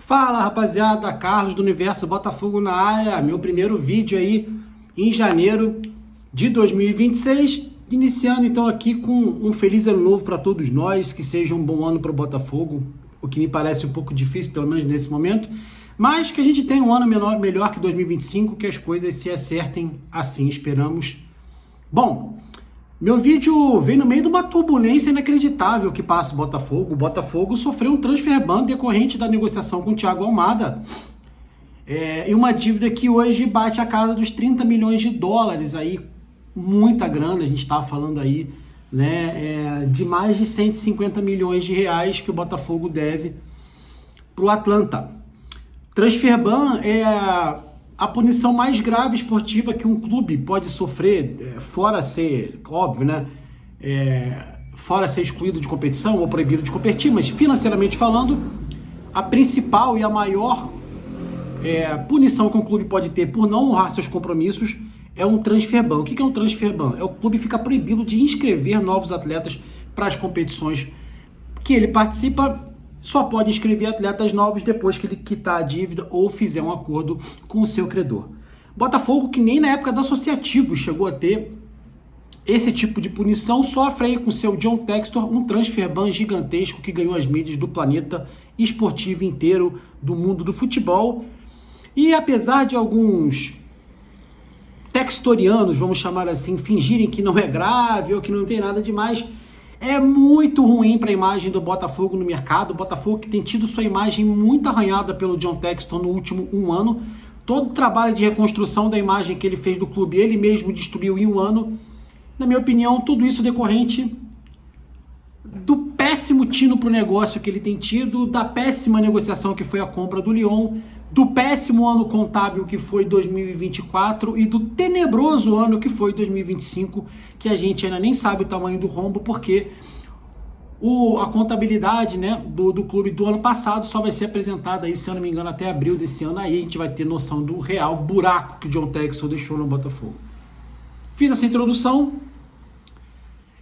Fala, rapaziada, Carlos do Universo Botafogo na área, meu primeiro vídeo aí em janeiro de 2026, iniciando então aqui com um feliz ano novo para todos nós, que seja um bom ano para o Botafogo, o que me parece um pouco difícil, pelo menos nesse momento, mas que a gente tenha um ano melhor que 2025, que as coisas se acertem assim, esperamos. Bom, meu vídeo vem no meio de uma turbulência inacreditável que passa o Botafogo. O Botafogo sofreu um transfer ban decorrente da negociação com o Thiago Almada. E uma dívida que hoje bate a casa dos 30 milhões de dólares, aí, muita grana, a gente estava falando aí, né, de mais de 150 milhões de reais que o Botafogo deve para o Atlanta. Transfer ban é a punição mais grave esportiva que um clube pode sofrer, fora ser, óbvio, né, fora ser excluído de competição ou proibido de competir, mas financeiramente falando, a principal e a maior punição que um clube pode ter por não honrar seus compromissos é um transfer ban. O que é um transfer ban? É o clube ficar proibido de inscrever novos atletas para as competições que ele participa. Só pode inscrever atletas novos depois que ele quitar a dívida ou fizer um acordo com o seu credor. Botafogo, que nem na época do associativo chegou a ter esse tipo de punição, sofre aí com o seu John Textor um transfer ban gigantesco que ganhou as mídias do planeta esportivo inteiro, do mundo do futebol. E apesar de alguns textorianos, vamos chamar assim, fingirem que não é grave ou que não tem nada demais, é muito ruim para a imagem do Botafogo no mercado. O Botafogo que tem tido sua imagem muito arranhada pelo John Textor no último um ano. Todo o trabalho de reconstrução da imagem que ele fez do clube, ele mesmo destruiu em um ano. Na minha opinião, tudo isso decorrente do péssimo tino para o negócio que ele tem tido, da péssima negociação que foi a compra do Lyon, do péssimo ano contábil que foi 2024 e do tenebroso ano que foi 2025, que a gente ainda nem sabe o tamanho do rombo, porque a contabilidade, né, do clube do ano passado só vai ser apresentada aí, se eu não me engano, até abril desse ano. Aí a gente vai ter noção do real buraco que o John Textor deixou no Botafogo. Fiz essa introdução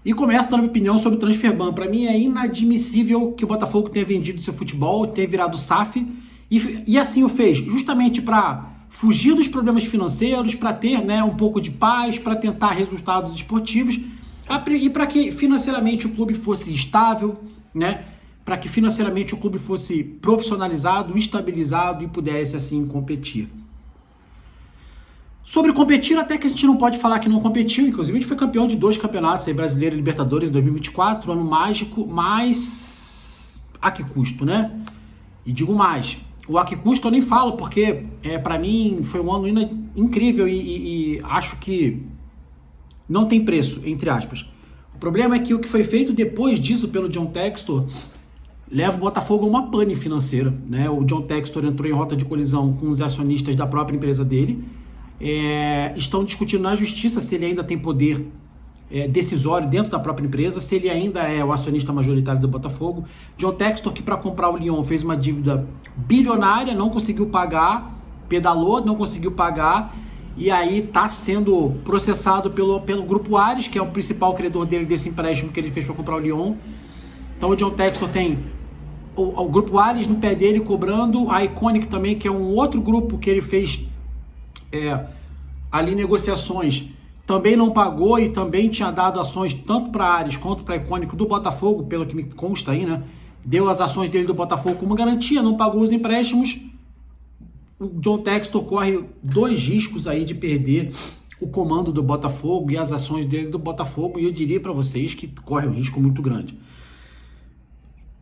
e começo dando minha opinião sobre o transfer ban. Para mim é inadmissível que o Botafogo tenha vendido seu futebol, tenha virado SAF, e assim o fez, justamente para fugir dos problemas financeiros, para ter, né, um pouco de paz, para tentar resultados esportivos, e para que financeiramente o clube fosse estável, né, para que financeiramente o clube fosse profissionalizado, estabilizado e pudesse assim competir. Sobre competir, até que a gente não pode falar que não competiu, inclusive a gente foi campeão de 2 campeonatos aí, Brasileiro e Libertadores em 2024, ano mágico, mas a que custo, né? E digo mais, o a que custo eu nem falo, porque para mim foi um ano incrível e acho que não tem preço, entre aspas. O problema é que o que foi feito depois disso pelo John Textor leva o Botafogo a uma pane financeira, né? O John Textor entrou em rota de colisão com os acionistas da própria empresa dele. Estão discutindo na justiça se ele ainda tem poder decisório dentro da própria empresa, se ele ainda é o acionista majoritário do Botafogo. John Textor, que para comprar o Lyon fez uma dívida bilionária, não conseguiu pagar, pedalou, não conseguiu pagar, e aí está sendo processado pelo Grupo Ares, que é o principal credor dele desse empréstimo que ele fez para comprar o Lyon. Então o John Textor tem o Grupo Ares no pé dele cobrando, a Iconic também, que é um outro grupo que ele fez ali negociações, também não pagou e também tinha dado ações tanto para a Ares quanto para a Iconic do Botafogo, pelo que me consta aí, né? Deu as ações dele do Botafogo como garantia, não pagou os empréstimos. O John Textor corre 2 riscos aí de perder o comando do Botafogo e as ações dele do Botafogo, e eu diria para vocês que corre um risco muito grande.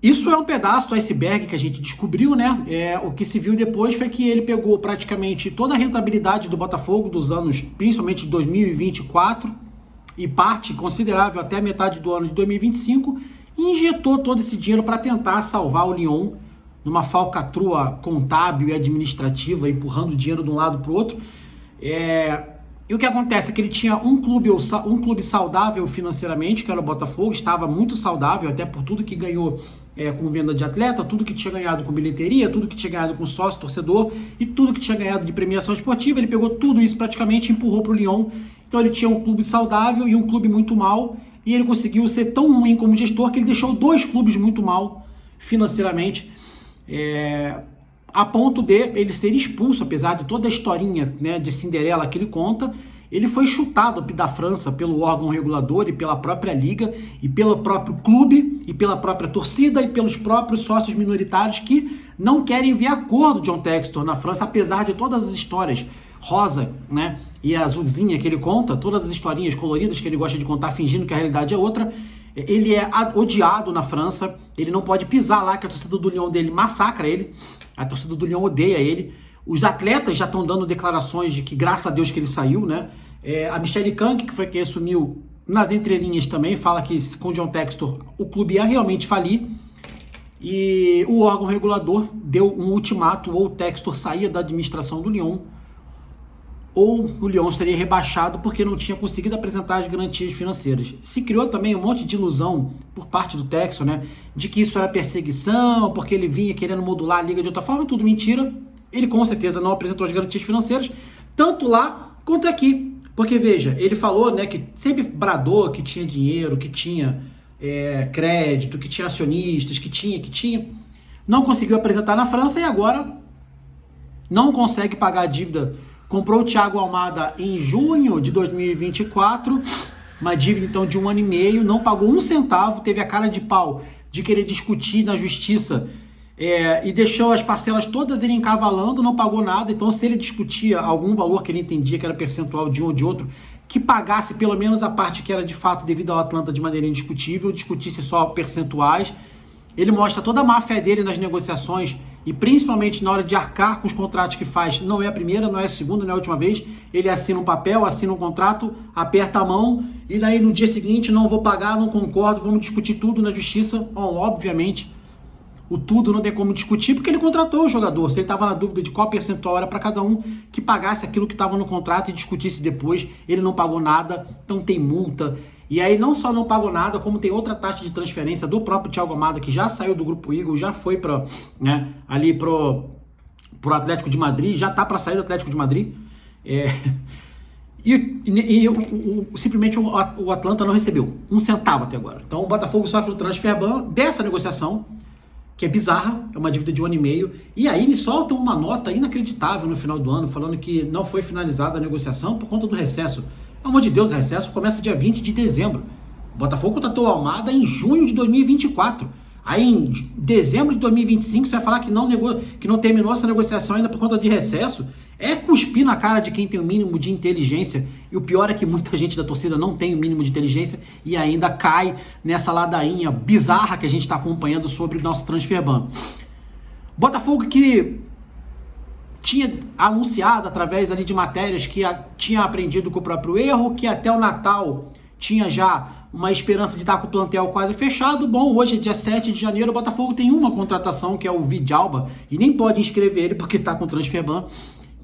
Isso é um pedaço do iceberg que a gente descobriu, né? O que se viu depois foi que ele pegou praticamente toda a rentabilidade do Botafogo dos anos, principalmente de 2024, e parte considerável até a metade do ano de 2025, e injetou todo esse dinheiro para tentar salvar o Lyon numa falcatrua contábil e administrativa, empurrando dinheiro de um lado para o outro. E o que acontece é que ele tinha um clube saudável financeiramente, que era o Botafogo, estava muito saudável, até por tudo que ganhou com venda de atleta, tudo que tinha ganhado com bilheteria, tudo que tinha ganhado com sócio, torcedor, e tudo que tinha ganhado de premiação esportiva. Ele pegou tudo isso praticamente e empurrou para o Lyon. Então ele tinha um clube saudável e um clube muito mal, e ele conseguiu ser tão ruim como gestor que ele deixou 2 clubes muito mal financeiramente. a ponto de ele ser expulso, apesar de toda a historinha, né, de Cinderela que ele conta. Ele foi chutado da França pelo órgão regulador e pela própria liga e pelo próprio clube e pela própria torcida e pelos próprios sócios minoritários que não querem ver a cor do John Textor na França, apesar de todas as histórias rosa, né, e azulzinha que ele conta, todas as historinhas coloridas que ele gosta de contar fingindo que a realidade é outra. Ele é odiado na França, ele não pode pisar lá, que a torcida do Lyon dele massacra ele, a torcida do Lyon odeia ele. Os atletas já estão dando declarações de que graças a Deus que ele saiu, né? A Michelle Kang, que foi quem assumiu nas entrelinhas também, fala que com o John Textor o clube ia realmente falir. E o órgão regulador deu um ultimato: ou o Textor saía da administração do Lyon, ou o Lyon seria rebaixado porque não tinha conseguido apresentar as garantias financeiras. Se criou também um monte de ilusão por parte do Textor, né? De que isso era perseguição, porque ele vinha querendo modular a liga de outra forma. Tudo mentira. Ele com certeza não apresentou as garantias financeiras, tanto lá quanto aqui. Porque, veja, ele falou, né, que sempre bradou que tinha dinheiro, que tinha crédito, que tinha acionistas, que tinha. Não conseguiu apresentar na França e agora não consegue pagar a dívida. Comprou o Thiago Almada em junho de 2024, uma dívida então de 1 ano e meio, não pagou um centavo, teve a cara de pau de querer discutir na justiça e deixou as parcelas todas ele encavalando, não pagou nada. Então, se ele discutia algum valor que ele entendia que era percentual de um ou de outro, que pagasse pelo menos a parte que era de fato devido ao Atlanta de maneira indiscutível, discutisse só percentuais. Ele mostra toda a má fé dele nas negociações e principalmente na hora de arcar com os contratos que faz. Não é a primeira, não é a segunda, não é a última vez. Ele assina um papel, assina um contrato, aperta a mão e daí no dia seguinte: não vou pagar, não concordo, vamos discutir tudo na justiça. Bom, obviamente, o tudo não tem como discutir porque ele contratou o jogador. Se ele estava na dúvida de qual percentual era para cada um, que pagasse aquilo que estava no contrato e discutisse depois. Ele não pagou nada, então tem multa. E aí não só não pagou nada, como tem outra taxa de transferência do próprio Thiago Almada, que já saiu do Grupo Eagle, já foi para, né, ali pro Atlético de Madrid, já tá para sair do Atlético de Madrid. Simplesmente o Atlanta não recebeu um centavo até agora. Então o Botafogo sofre o transfer ban dessa negociação, que é bizarra, é uma dívida de 1 ano e meio, e aí me soltam uma nota inacreditável no final do ano, falando que não foi finalizada a negociação por conta do recesso. Pelo amor de Deus, o recesso começa dia 20 de dezembro. O Botafogo contratou o Almada em junho de 2024. Aí em dezembro de 2025 você vai falar que não terminou essa negociação ainda por conta de recesso? É cuspir na cara de quem tem o mínimo de inteligência. E o pior é que muita gente da torcida não tem o mínimo de inteligência e ainda cai nessa ladainha bizarra que a gente está acompanhando sobre o nosso transfer ban. Botafogo que tinha anunciado através ali de matérias que tinha aprendido com o próprio erro, que até o Natal tinha já uma esperança de estar com o plantel quase fechado. Bom, hoje é dia 7 de janeiro, o Botafogo tem uma contratação, que é o Vidalba, e nem pode inscrever ele porque está com transfer ban.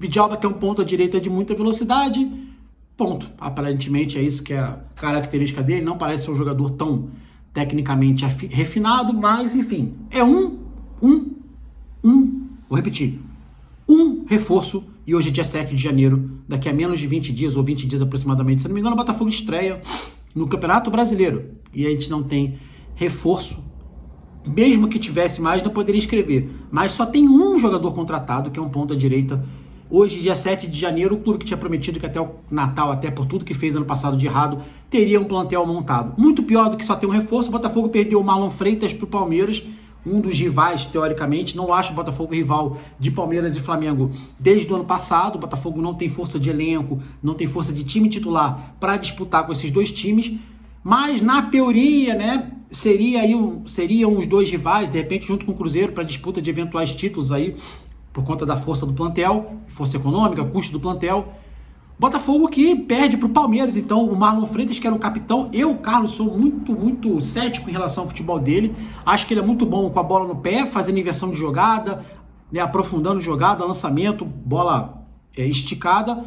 Vidalba, que é um ponta direita de muita velocidade, ponto. Aparentemente é isso que é a característica dele, não parece ser um jogador tão tecnicamente refinado, mas enfim, é vou repetir, um reforço. E hoje é dia 7 de janeiro, daqui a menos de 20 dias ou 20 dias aproximadamente, se não me engano, o Botafogo estreia no Campeonato Brasileiro e a gente não tem reforço. Mesmo que tivesse mais, não poderia inscrever, mas só tem um jogador contratado, que é um ponta direita. Hoje, dia 7 de janeiro, o clube que tinha prometido que até o Natal, até por tudo que fez ano passado de errado, teria um plantel montado. Muito pior do que só ter um reforço. O Botafogo perdeu o Marlon Freitas para o Palmeiras, um dos rivais, teoricamente. Não acho o Botafogo rival de Palmeiras e Flamengo desde o ano passado. O Botafogo não tem força de elenco, não tem força de time titular para disputar com esses dois times. Mas, na teoria, né, seriam os dois rivais, de repente, junto com o Cruzeiro, para disputa de eventuais títulos aí, por conta da força do plantel, força econômica, custo do plantel. Botafogo que perde para o Palmeiras, então o Marlon Freitas, que era o capitão. Eu, Carlos, sou muito cético em relação ao futebol dele. Acho que ele é muito bom com a bola no pé, fazendo inversão de jogada, né, aprofundando jogada, lançamento, bola esticada.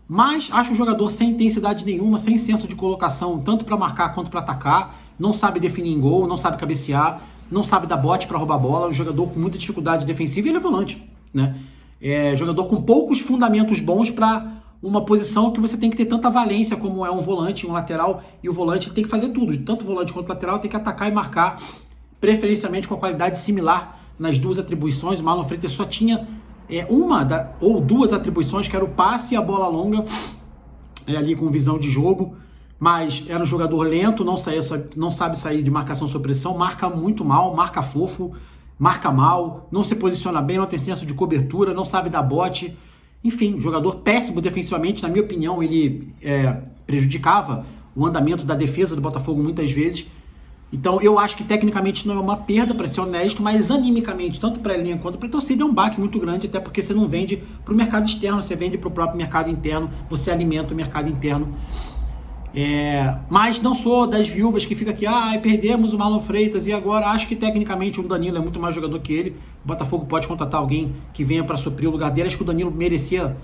Mas acho um jogador sem intensidade nenhuma, sem senso de colocação, tanto para marcar quanto para atacar. Não sabe definir em gol, não sabe cabecear, não sabe dar bote para roubar bola. Um jogador com muita dificuldade defensiva e ele é volante, né? É jogador com poucos fundamentos bons para uma posição que você tem que ter tanta valência como é um volante, um lateral, e o volante tem que fazer tudo, tanto volante quanto lateral tem que atacar e marcar, preferencialmente com a qualidade similar nas duas atribuições. O Marlon Freitas só tinha ou duas atribuições, que era o passe e a bola longa, ali com visão de jogo, mas era um jogador lento, não sabe sair de marcação sob pressão, marca muito mal, marca fofo, marca mal, não se posiciona bem, não tem senso de cobertura, não sabe dar bote. Enfim, jogador péssimo defensivamente. Na minha opinião, ele prejudicava o andamento da defesa do Botafogo muitas vezes. Então eu acho que tecnicamente não é uma perda, para ser honesto, mas animicamente, tanto para a linha quanto para a torcida, é um baque muito grande, até porque você não vende para o mercado externo, você vende para o próprio mercado interno, você alimenta o mercado interno. Mas não sou das viúvas que fica aqui, perdemos o Marlon Freitas e agora. Acho que tecnicamente o Danilo é muito mais jogador que ele. O Botafogo pode contratar alguém que venha para suprir o lugar dele. Acho que o Danilo merecia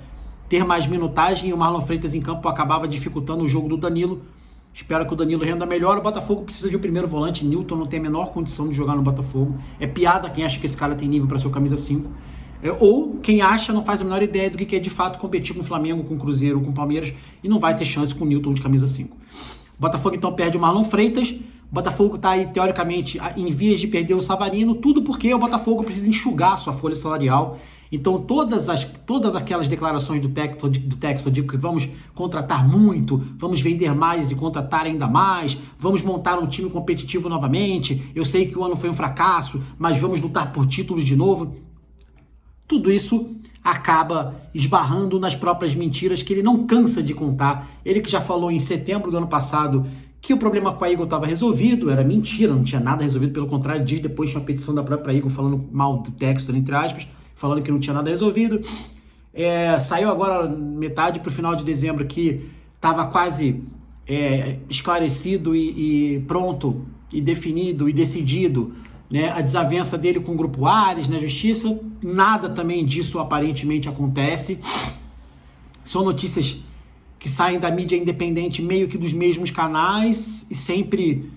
ter mais minutagem e o Marlon Freitas em campo acabava dificultando o jogo do Danilo. Espero que o Danilo renda melhor. O Botafogo precisa de um primeiro volante. Newton não tem a menor condição de jogar no Botafogo. É piada quem acha que esse cara tem nível para ser o camisa 5. Ou quem acha não faz a menor ideia do que é de fato competir com o Flamengo, com o Cruzeiro, com o Palmeiras, e não vai ter chance com o Newton de camisa 5. O Botafogo então perde o Marlon Freitas. O Botafogo está aí, teoricamente, em vias de perder o Savarino, tudo porque o Botafogo precisa enxugar a sua folha salarial. Então todas aquelas declarações do Textor de que vamos contratar muito, vamos vender mais e contratar ainda mais, vamos montar um time competitivo novamente, eu sei que o ano foi um fracasso, mas vamos lutar por títulos de novo. Tudo isso acaba esbarrando nas próprias mentiras que ele não cansa de contar. Ele que já falou em setembro do ano passado que o problema com a Eagle estava resolvido, era mentira, não tinha nada resolvido, pelo contrário, dias depois tinha uma petição da própria Eagle falando mal do Textor, entre aspas, falando que não tinha nada resolvido. Saiu agora metade para o final de dezembro que estava quase esclarecido e pronto, e definido e decidido, né, a desavença dele com o Grupo Ares na justiça. Nada também disso aparentemente acontece. São notícias que saem da mídia independente, meio que dos mesmos canais, e sempre...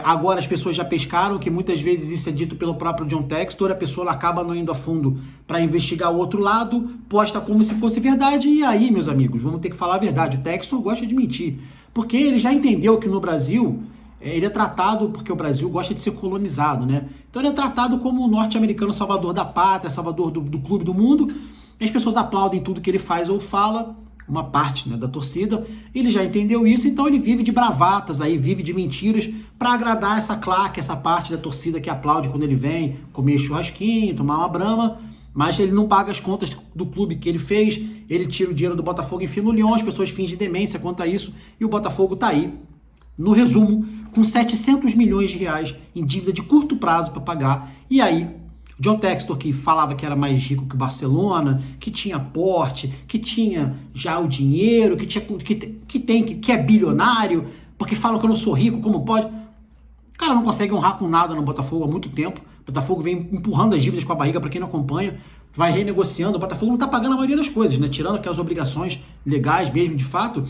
agora as pessoas já pescaram que muitas vezes isso é dito pelo próprio John Textor, a pessoa acaba não indo a fundo para investigar o outro lado, posta como se fosse verdade, e aí, meus amigos, vamos ter que falar a verdade. O Textor gosta de mentir, porque ele já entendeu que no Brasil, ele é tratado, porque o Brasil gosta de ser colonizado, né? Então ele é tratado como o norte-americano salvador da pátria, salvador do clube do mundo, e as pessoas aplaudem tudo que ele faz ou fala, uma parte, né, da torcida. Ele já entendeu isso, então ele vive de bravatas, aí vive de mentiras para agradar essa claque, essa parte da torcida que aplaude quando ele vem comer churrasquinho, tomar uma brama, mas ele não paga as contas do clube que ele fez, ele tira o dinheiro do Botafogo e enfia no Leão, as pessoas fingem demência quanto a isso, e o Botafogo tá aí, no resumo, com 700 milhões de reais em dívida de curto prazo para pagar. E aí, John Textor, que falava que era mais rico que o Barcelona, que tinha porte, que tinha já o dinheiro, que é bilionário, porque falam que eu não sou rico, como pode? O cara não consegue honrar com nada no Botafogo há muito tempo. O Botafogo vem empurrando as dívidas com a barriga, para quem não acompanha, vai renegociando. O Botafogo não está pagando a maioria das coisas, né? Tirando aquelas obrigações legais mesmo, de fato,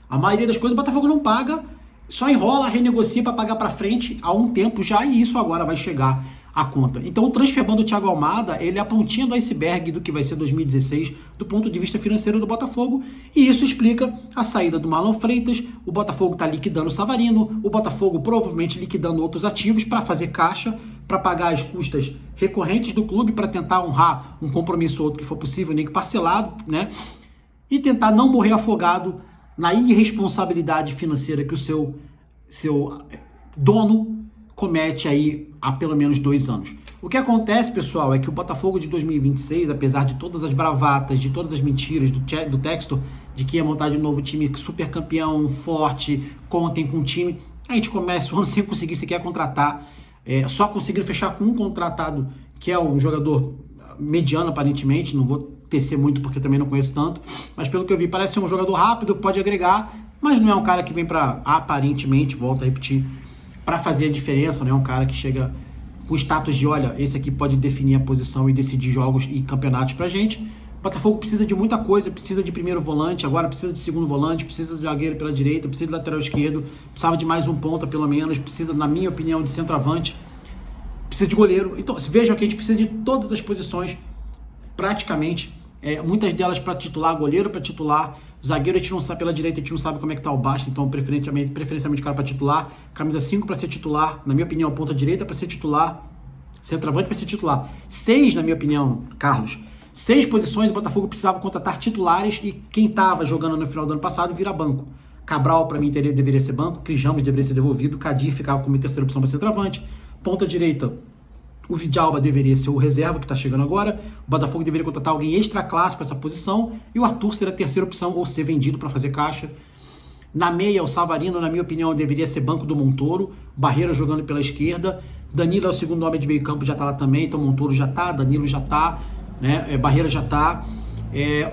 a maioria das coisas o Botafogo não paga, só enrola, renegocia para pagar para frente há um tempo já, e isso agora vai chegar a conta. Então o transferban do Thiago Almada, ele é a pontinha do iceberg do que vai ser 2016 do ponto de vista financeiro do Botafogo, e isso explica a saída do Marlon Freitas. O Botafogo está liquidando o Savarino, o Botafogo provavelmente liquidando outros ativos para fazer caixa, para pagar as custas recorrentes do clube, para tentar honrar um compromisso ou outro que for possível, nem que parcelado, né? E tentar não morrer afogado na irresponsabilidade financeira que o seu dono comete aí há pelo menos 2 anos. O que acontece, pessoal, é que o Botafogo de 2026, apesar de todas as bravatas, de todas as mentiras do Textor, de que ia montar de novo time super campeão, forte, contem com o time, a gente começa o ano sem conseguir sequer contratar, só conseguindo fechar com um contratado, que é um jogador mediano aparentemente, não vou tecer muito porque também não conheço tanto, mas pelo que eu vi parece ser um jogador rápido, pode agregar, mas não é um cara que vem para, aparentemente, volto a repetir, para fazer a diferença, né? É um cara que chega com status de, olha, esse aqui pode definir a posição e decidir jogos e campeonatos pra gente. O Botafogo precisa de muita coisa, precisa de primeiro volante, agora precisa de segundo volante, precisa de zagueiro pela direita, precisa de lateral esquerdo, precisava de mais um ponta pelo menos, precisa, na minha opinião, de centroavante, precisa de goleiro. Então, vejam que a gente precisa de todas as posições, praticamente, muitas delas para titular, goleiro para titular, zagueiro a gente não sabe, pela direita a gente não sabe como é que tá o baixo, então preferencialmente cara para titular, camisa 5 para ser titular, na minha opinião, ponta direita para ser titular, Centroavante para ser titular. 6, na minha opinião, Carlos. 6 posições o Botafogo precisava contratar titulares e quem estava jogando no final do ano passado vira banco. Cabral, para mim, deveria ser banco. Cris Ramos deveria ser devolvido. Cadir ficava como terceira opção para centroavante. Ponta direita, o Vidalba deveria ser o reserva, que está chegando agora. O Botafogo deveria contratar alguém extra classe para essa posição. E o Arthur ser a terceira opção ou ser vendido para fazer caixa. Na meia, o Savarino, na minha opinião, deveria ser banco do Montoro. Barreira jogando pela esquerda. Danilo é o segundo homem de meio campo, já está lá também. Então Montoro já está, Danilo já está, né? Barreira já está.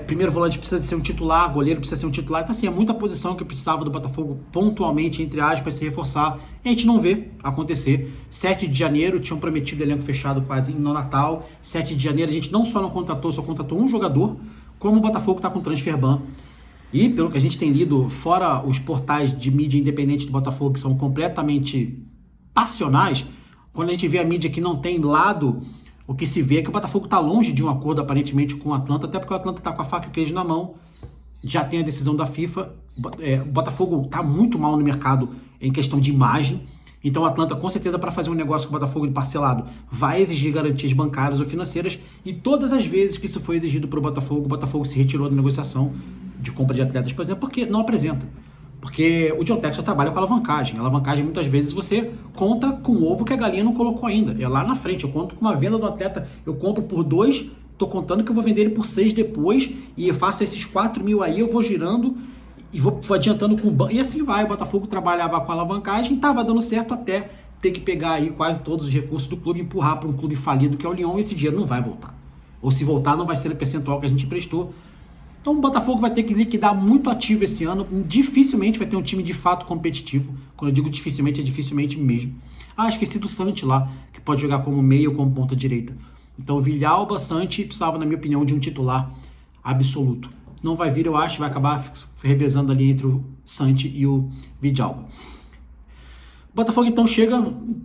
Primeiro volante precisa ser um titular, goleiro precisa ser um titular. Então assim, é muita posição que precisava do Botafogo pontualmente, entre aspas, se reforçar. E a gente não vê acontecer. 7 de janeiro, tinham prometido elenco fechado quase no Natal. 7 de janeiro a gente não só não contratou, só contratou um jogador, como o Botafogo está com transfer ban. E pelo que a gente tem lido, fora os portais de mídia independente do Botafogo, que são completamente passionais, quando a gente vê a mídia que não tem lado, o que se vê é que o Botafogo está longe de um acordo aparentemente com o Atlanta, até porque o Atlanta está com a faca e o queijo na mão, já tem a decisão da FIFA, o Botafogo está muito mal no mercado em questão de imagem, então o Atlanta com certeza para fazer um negócio com o Botafogo de parcelado vai exigir garantias bancárias ou financeiras, e todas as vezes que isso foi exigido para o Botafogo se retirou da negociação de compra de atletas, por exemplo, porque não apresenta. Porque o John Textor trabalha com alavancagem. A alavancagem, muitas vezes, você conta com o ovo que a galinha não colocou ainda. É lá na frente. Eu conto com uma venda do atleta, eu compro por 2, tô contando que eu vou vender ele por 6 depois, e eu faço esses 4 mil aí, eu vou girando e vou adiantando com o banco. E assim vai. O Botafogo trabalhava com alavancagem, estava dando certo até ter que pegar aí quase todos os recursos do clube e empurrar para um clube falido que é o Lyon, e esse dinheiro não vai voltar. Ou se voltar, não vai ser o percentual que a gente prestou. Então o Botafogo vai ter que liquidar muito ativo esse ano, dificilmente vai ter um time de fato competitivo. Quando eu digo dificilmente, é dificilmente mesmo. Esqueci do Santi lá, que pode jogar como meia ou como ponta direita. Então o Villalba, Santi, precisava, na minha opinião, de um titular absoluto. Não vai vir, eu acho, vai acabar revezando ali entre o Santi e o Villalba. O Botafogo então chega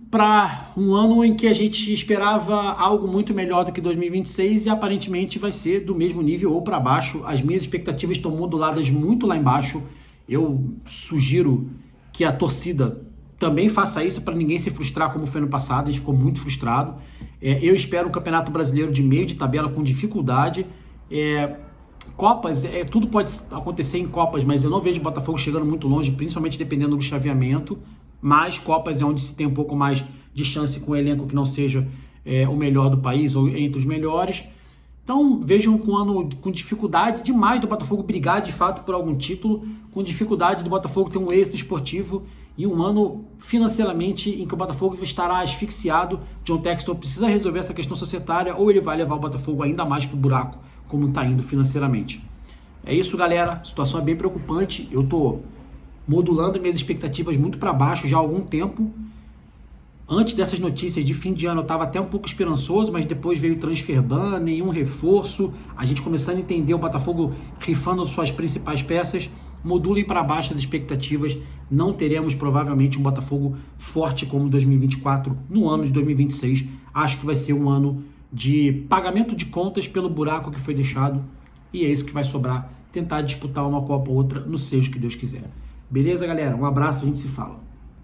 para um ano em que a gente esperava algo muito melhor do que 2026 e aparentemente vai ser do mesmo nível ou para baixo. As minhas expectativas estão moduladas muito lá embaixo. Eu sugiro que a torcida também faça isso para ninguém se frustrar como foi no passado. A gente ficou muito frustrado. Eu espero um campeonato brasileiro de meio de tabela com dificuldade. Copas, tudo pode acontecer em Copas, mas eu não vejo o Botafogo chegando muito longe, principalmente dependendo do chaveamento. Mas Copas é onde se tem um pouco mais de chance com um elenco que não seja o melhor do país ou entre os melhores. Então vejam um ano com dificuldade demais do Botafogo brigar de fato por algum título, com dificuldade do Botafogo ter um êxito esportivo e um ano financeiramente em que o Botafogo estará asfixiado. John Textor precisa resolver essa questão societária ou ele vai levar o Botafogo ainda mais para o buraco como está indo financeiramente. É isso, galera. A situação é bem preocupante. Eu estou modulando minhas expectativas muito para baixo já há algum tempo. Antes dessas notícias de fim de ano eu estava até um pouco esperançoso, mas depois veio o transfer ban, nenhum reforço, a gente começando a entender o Botafogo rifando suas principais peças. Modulem para baixo as expectativas, não teremos provavelmente um Botafogo forte como 2024 no ano de 2026. Acho que vai ser um ano de pagamento de contas pelo buraco que foi deixado, e é isso que vai sobrar, tentar disputar uma Copa ou outra, no seja o que Deus quiser. Beleza, galera? Um abraço, a gente se fala.